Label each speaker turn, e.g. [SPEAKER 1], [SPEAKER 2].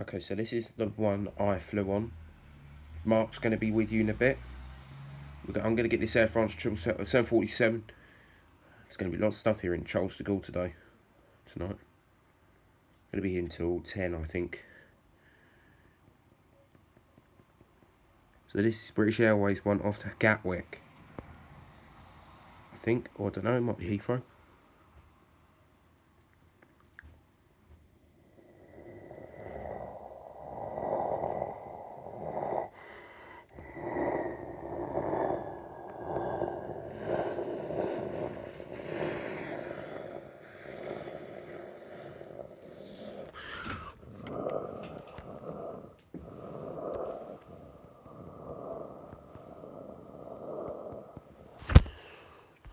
[SPEAKER 1] Okay, so this is the one I flew on. Mark's going to be with you in a bit. I'm going to get this Air France 747. There's going to be lots of stuff here in Charles de Gaulle tonight. Going to be here until 10, I think. So this is British Airways one off to Gatwick, I think, or I don't know, it might be Heathrow.